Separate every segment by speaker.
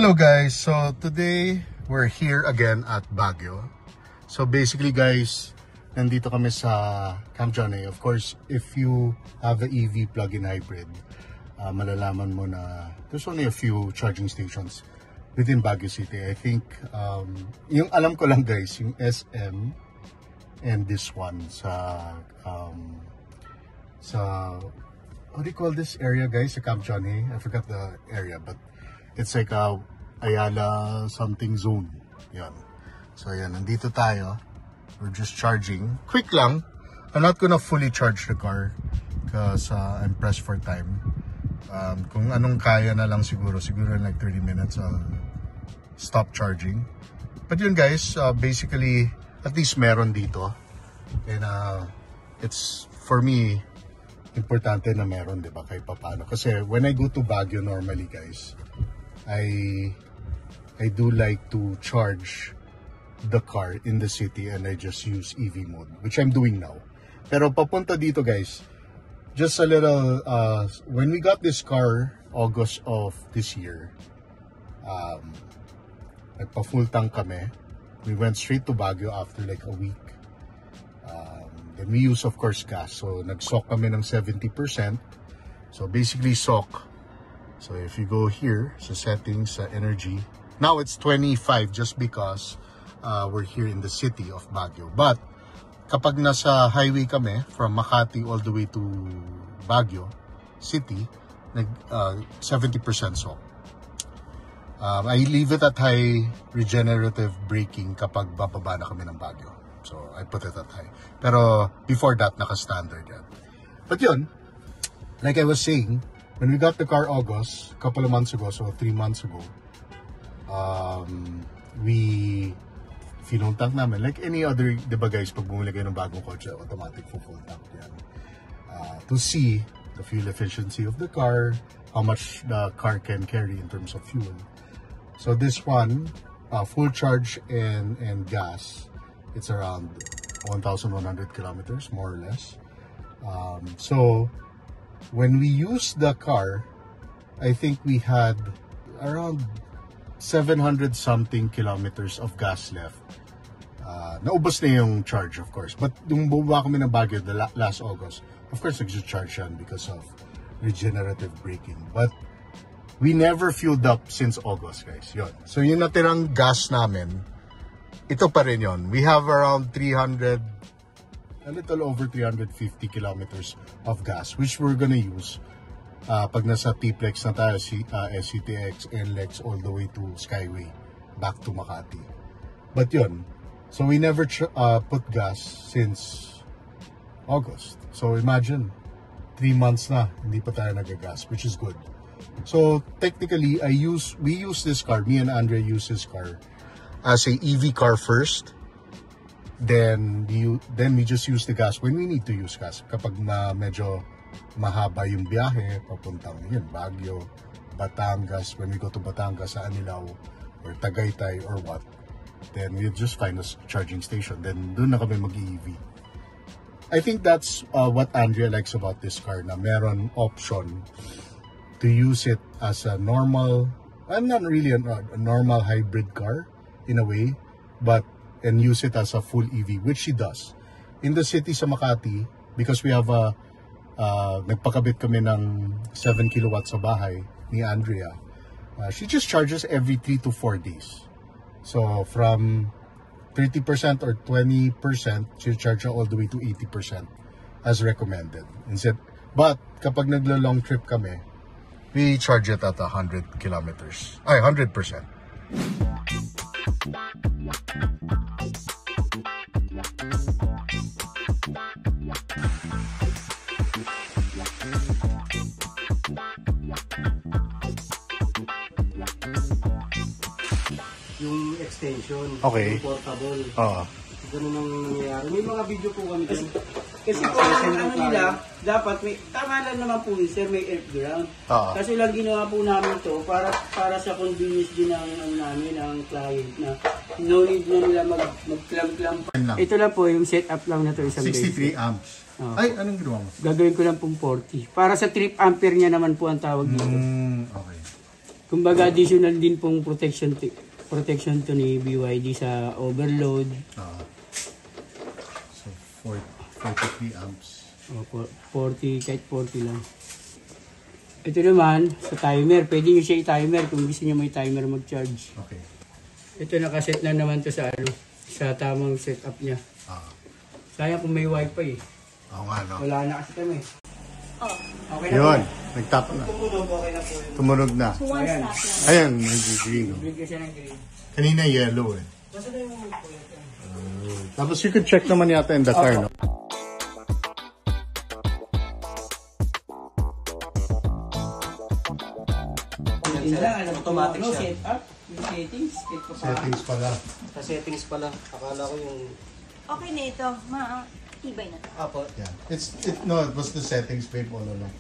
Speaker 1: Hello guys, so today we're here again at Baguio. So basically guys, nandito kami sa Camp John-A. Of course, if you have the EV plug-in hybrid, malalaman mo na there's only a few charging stations within Baguio City. I think, yung alam ko lang guys, yung SM and this one sa what do you call this area guys, sa Camp John-A? I forgot the area, but it's like a Ayala something zone. Yan. So yan, nandito tayo. We're just charging. Quick lang. I'm not gonna fully charge the car because I'm pressed for time. Kung anong kaya na lang siguro in like 30 minutes I'll stop charging. But yun guys, basically at least meron dito. And it's for me importante na meron, diba, kahit paano. Kasi when I go to Baguio normally guys, I do like to charge the car in the city and I just use EV mode, which I'm doing now. Pero papunta dito guys, just a little, when we got this car August of this year, nagpa full tank kami. We went straight to Baguio after like a week. Then we use of course gas, so nag-soak kami ng 70%. So basically soak. So if you go here sa settings, sa energy, now it's 25 just because we're here in the city of Baguio. But kapag nasa highway kami from Makati all the way to Baguio City, 70% soak. I leave it at high regenerative braking kapag bababa na kami ng Baguio. So I put it at high. Pero before that, naka-standard yan. But yun, like I was saying, when we got the car August, a couple of months ago, so 3 months ago, we full tank namin. Like any other, diba guys, pag bumili kayo ng bagong kotse, automatic full tank yan. To see the fuel efficiency of the car, how much the car can carry in terms of fuel. So this one, full charge and gas, it's around 1,100 kilometers, more or less. So when we used the car, I think we had around 700 something kilometers of gas left. Naubos na yung charge, of course. But nung bumaba kami ng Baguio last August, of course nag-charge yan because of regenerative braking. But we never fueled up since August, guys. Yun. So yung natirang gas namin, ito pa rin yun. We have around 300, a little over 350 kilometers of gas, which we're gonna use pag nasa T-Plex na tayo, SCTX, NLEX, all the way to Skyway, back to Makati. But yun, so we never put gas since August. So imagine, 3 months na, hindi pa tayo nagagas, which is good. So technically, we use this car, me and Andre use this car as a EV car first. Then we just use the gas when we need to use gas. Kapag medyo mahaba yung biyahe, papuntang yun, Baguio, Batangas, when we go to Batangas, sa Anilao, or Tagaytay, or what, then we'll just find a charging station. Then doon na kami mag-EV. I think that's what Andrea likes about this car, na meron option to use it as a normal, I'm not really a normal hybrid car in a way, but and use it as a full EV, which she does. In the city sa Makati, because we have a nagpakabit kami ng 7 kilowatts sa bahay ni Andrea, she just charges every 3 to 4 days. So from 30% or 20%, she charge all the way to 80% as recommended. Instead, but kapag nagla-long trip kami, We charge it at 100 kilometers. Ay, 100%.
Speaker 2: Yung extension,
Speaker 1: Okay.
Speaker 2: yung portable.
Speaker 1: Oo.
Speaker 2: Ganun ang nangyayari. May mga video po kami dyan. Kasi po, ang ano nila, dapat may, tama lang naman po yun, sir, may earth ground.
Speaker 1: Oo.
Speaker 2: Kasi lang ginawa po namin to para sa convenience din ng ano namin, ng client na no need na nila mag-clamp-clamp. Ito lang po, yung setup lang na to, isang
Speaker 1: 63 amps.
Speaker 2: Oo.
Speaker 1: Ay, anong ginawa mo?
Speaker 2: Gagawin ko lang pong 40. Para sa trip ampere niya naman po ang tawag dito.
Speaker 1: Okay.
Speaker 2: Kumbaga additional din pong protection to ni BYD sa overload.
Speaker 1: So, 43 amps.
Speaker 2: O, 40, kahit 40 lang. Ito naman, sa timer. Pwede nyo siya i-timer kung gusto nyo may timer mag-charge.
Speaker 1: Okay.
Speaker 2: Ito nakaset na naman to sa ano, sa tamang setup niya. Sayang kung may wifi eh.
Speaker 1: Oo nga, no?
Speaker 2: Wala na kasi kami. Okay na
Speaker 1: Yun,
Speaker 2: po.
Speaker 1: nagtap na.
Speaker 2: Tumunog, okay na po yun.
Speaker 1: Tumunog na.
Speaker 3: So, one
Speaker 2: Ayan.
Speaker 3: stop lang.
Speaker 1: Ayan, nag-green. No?
Speaker 2: Bigyan siya ng green.
Speaker 1: Kanina yellow eh.
Speaker 2: Basta na yung kulit.
Speaker 1: Tapos you could check naman yata in the car, no?
Speaker 2: Automatic siya. Setup, yung settings, click ko pa.
Speaker 1: Settings pala.
Speaker 2: Sa settings pala. Akala ko yung...
Speaker 3: Okay na ito. Tibay na to.
Speaker 2: Apo.
Speaker 1: Yeah. No, it was the settings babe all along.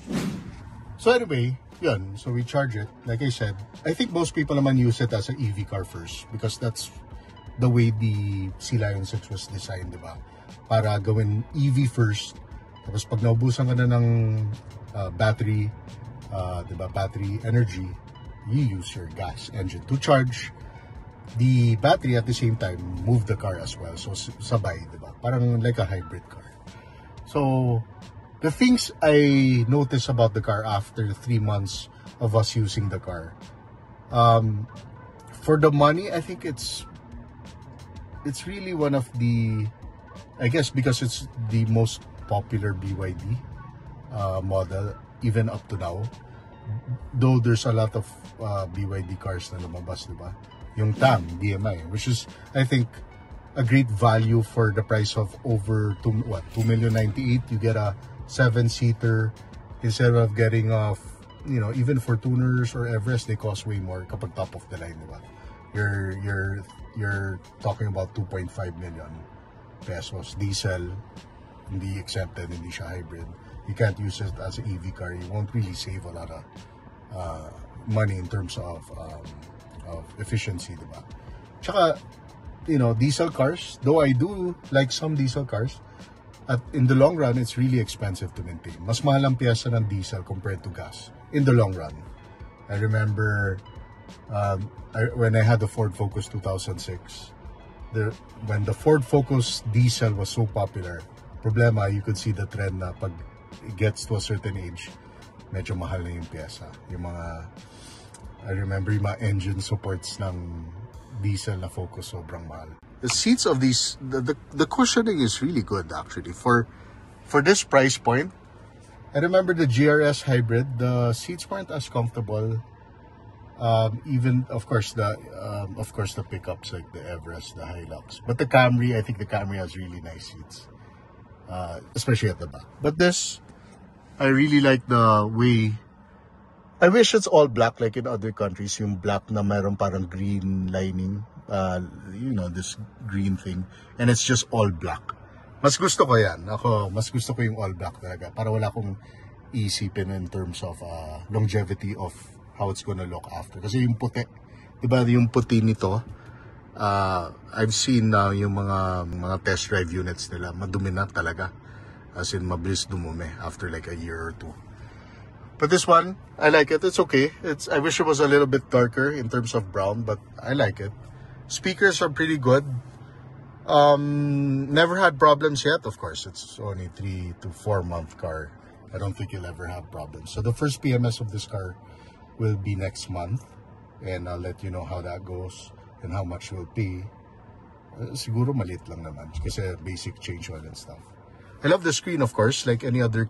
Speaker 1: So anyway, yun. So we charge it. Like I said, I think most people naman use it as an EV car first because that's the way the Sea Lion 6 was designed, di ba? Para gawin EV first. Tapos pag naubusan ka na ng battery, di ba, battery energy, you use your gas engine to charge the battery at the same time, move the car as well. So sabay, di ba? Parang like a hybrid car. So the things I noticed about the car after 3 months of us using the car, for the money, I think it's really one of the, I guess because it's the most popular BYD model even up to now. Though there's a lot of BYD cars na lumabas, diba? Yung TAM, DMI, which is, I think, a great value for the price of over $2,098,000. You get a 7-seater instead of getting even for tuners or Everest, they cost way more kapag top of the line, diba? You're talking about 2.5 million pesos. Diesel, hindi accepted, hindi siya hybrid. You can't use it as an EV car. You won't really save a lot of money in terms of efficiency, diba? Tsaka, diesel cars, though I do like some diesel cars, in the long run, it's really expensive to maintain. Mas mahal ang piyesa ng diesel compared to gas in the long run. I remember when I had the Ford Focus 2006, when the Ford Focus diesel was so popular, problema, you could see the trend na pag it gets to a certain age, medyo mahal na yung piyesa. I remember yung mga engine supports ng diesel na Focus sobrang mahal. The seats of these, the cushioning is really good actually. For this price point, I remember the GRS Hybrid, the seats weren't as comfortable. Even of course the pickups like the Everest, the Hilux, but the Camry, I think the Camry has really nice seats, especially at the back. But this, I really like the way. I wish it's all black like in other countries, yung black na mayroon parang green lining, this green thing, and it's just all black. Mas gusto ko yan. Mas gusto ko yung all black talaga para wala akong isipin in terms of longevity of how it's gonna look after. Kasi yung puti, diba yung puti nito, I've seen now yung mga test drive units nila, madumi na talaga. As in, mabilis dumumi after like a year or two. But this one, I like it. It's okay. I wish it was a little bit darker in terms of brown, but I like it. Speakers are pretty good. Never had problems yet. Of course, it's only 3 to 4 month car. I don't think you'll ever have problems. So the first PMS of this car will be next month, and I'll let you know how that goes and how much we'll pay. Siguro maliit lang naman kasi basic change oil and stuff. I love the screen, of course, like any other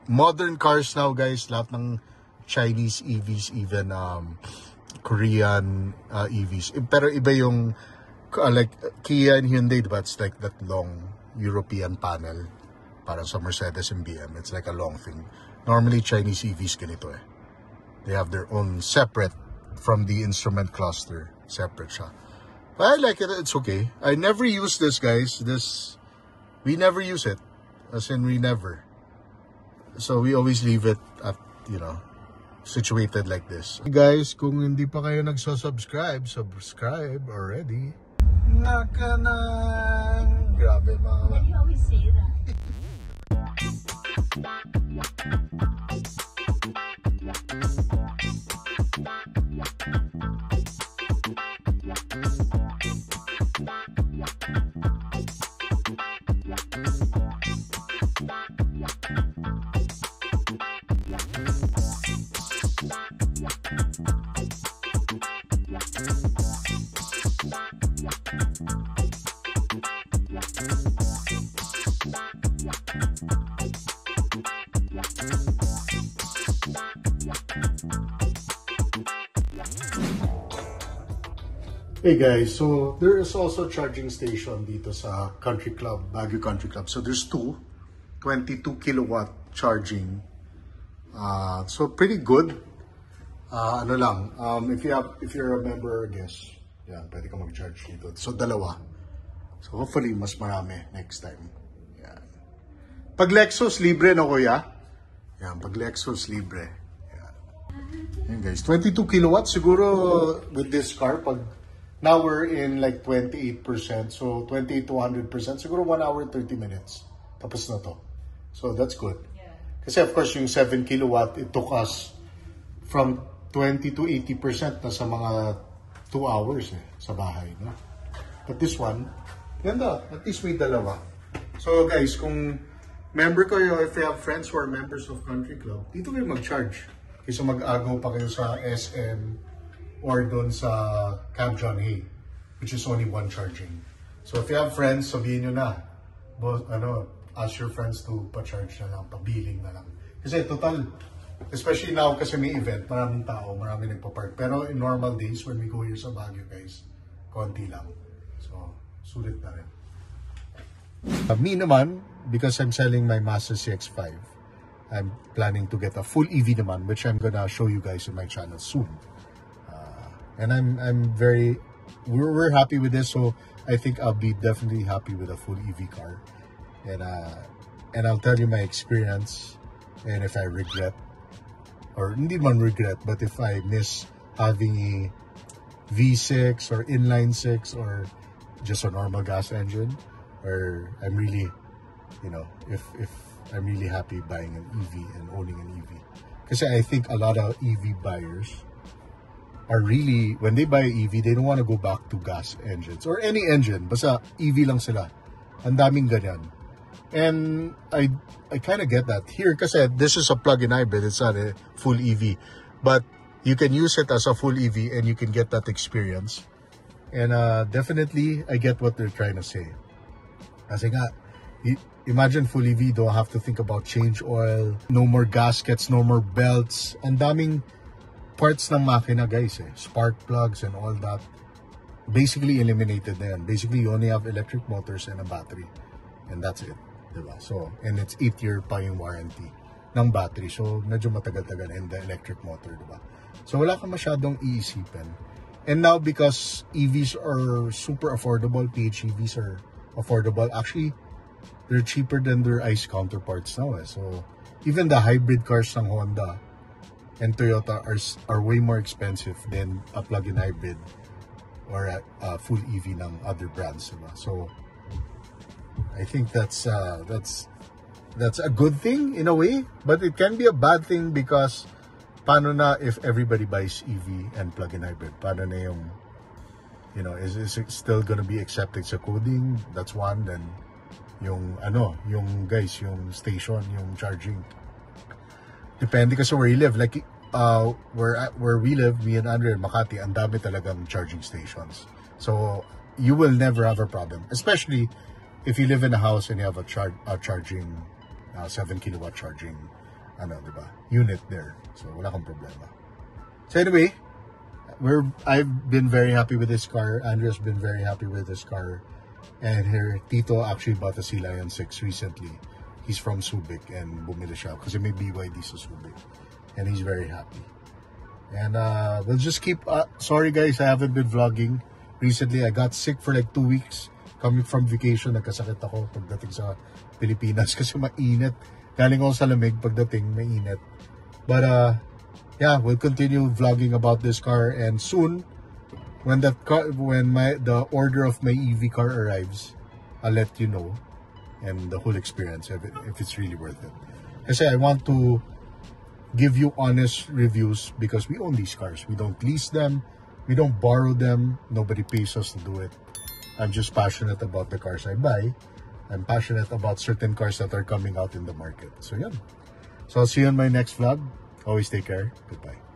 Speaker 1: modern cars now, guys. Lahat ng Chinese EVs, even Korean EVs. Pero iba yung like Kia and Hyundai, diba? It's like that long European panel. Parang sa Mercedes and BM. It's like a long thing. Normally, Chinese EVs ganito eh. They have their own separate from the instrument cluster. Separate siya. But I like it. It's okay. I never use this, guys. We never use it. As in, we never. So, we always leave it at, you know, situated like this. Guys, kung hindi pa kayo nagsusubscribe, subscribe already. Naka na. Grabe mga.
Speaker 3: You always say that.
Speaker 1: Hey guys, so there is also a charging station dito sa Country Club, Baguio Country Club. So there's 22 kilowatt charging. So pretty good. Ano lang, if you're a member or guest, yan, pwede ka mag-charge dito. So dalawa. So hopefully mas marami next time. Yan. Pag Lexus libre na kuya. Yan, pag Lexus libre. Yan. Yan guys, 22 kilowatts siguro with this car pag now we're in like 28%. So 28 to 100%. Siguro 1 hour 30 minutes. Tapos na to. So that's good. Kasi of course yung 7 kilowatt, it took us from 20 to 80% na sa mga 2 hours sa bahay. No? But this one, ganda. At least may dalawa. So guys, kung member kayo, if you have friends who are members of Country Club, dito kayo mag-charge. Kaysa mag-agaw pa kayo sa SM or doon sa Camp John Hay, which is only one charging. So if you have friends, sabihin nyo na, ask your friends to pa-charge na lang, pa-billing na lang. Kasi total, especially now kasi may event, maraming tao, maraming nagpa-park. Pero in normal days, when we go here sa Baguio guys, konti lang. So, sulit na rin. Me naman, because I'm selling my Mazda CX-5, I'm planning to get a full EV naman, which I'm gonna show you guys in my channel soon. And we're happy with this, so I think I'll be definitely happy with a full EV car. And I'll tell you my experience, and if I regret, or hindi man regret, but if I miss having a V6 or inline 6 or just a normal gas engine, or I'm really, if I'm really happy buying an EV and owning an EV. Because I think a lot of EV buyers are really, when they buy EV, they don't want to go back to gas engines or any engine. Basta EV lang sila. Ang daming ganyan. And I kind of get that. Here, kasi this is a plug-in hybrid. It's not a full EV. But you can use it as a full EV and you can get that experience. And definitely, I get what they're trying to say. Kasi nga, imagine full EV, don't have to think about change oil, no more gaskets, no more belts. Ang daming parts ng makina guys spark plugs and all that basically eliminated na yan. Basically you only have electric motors and a battery and that's it, diba? So, and it's 8-year pa yung warranty ng battery, so medyo matagal-tagal, and the electric motor, diba? So wala ka masyadong iisipin. And now because EVs are super affordable, PHEVs are affordable, actually they're cheaper than their ICE counterparts now so even the hybrid cars ng Honda and Toyota are way more expensive than a plug-in hybrid or a full EV ng other brands, diba? So I think that's a good thing in a way, but it can be a bad thing because paano na if everybody buys EV and plug-in hybrid? Paano na yung, is it still gonna be accepted sa coding? That's one. Then yung station, yung charging. Depende kasi where you live. Like, where we live, me and Andre, Makati, ang dami talagang charging stations. So, you will never have a problem. Especially if you live in a house and you have a charging, 7 kilowatt charging unit there. So wala kang problema. So anyway, I've been very happy with this car. Andrea's been very happy with this car. And her tito actually bought a Sea Lion 6 recently. He's from Subic and bumili siya kasi may BYD sa Subic. And he's very happy. And we'll just keep, sorry guys, I haven't been vlogging. Recently, I got sick for like 2 weeks. Coming from vacation, nagkasakit ako pagdating sa Pilipinas kasi mainit. Galing ako sa lamig, pagdating mainit. But yeah, we'll continue vlogging about this car, and soon when the order of my EV car arrives, I'll let you know and the whole experience if it's really worth it. Kasi I want to give you honest reviews because we own these cars. We don't lease them, we don't borrow them, nobody pays us to do it. I'm just passionate about the cars I buy. I'm passionate about certain cars that are coming out in the market. So yeah. So I'll see you in my next vlog. Always take care. Goodbye.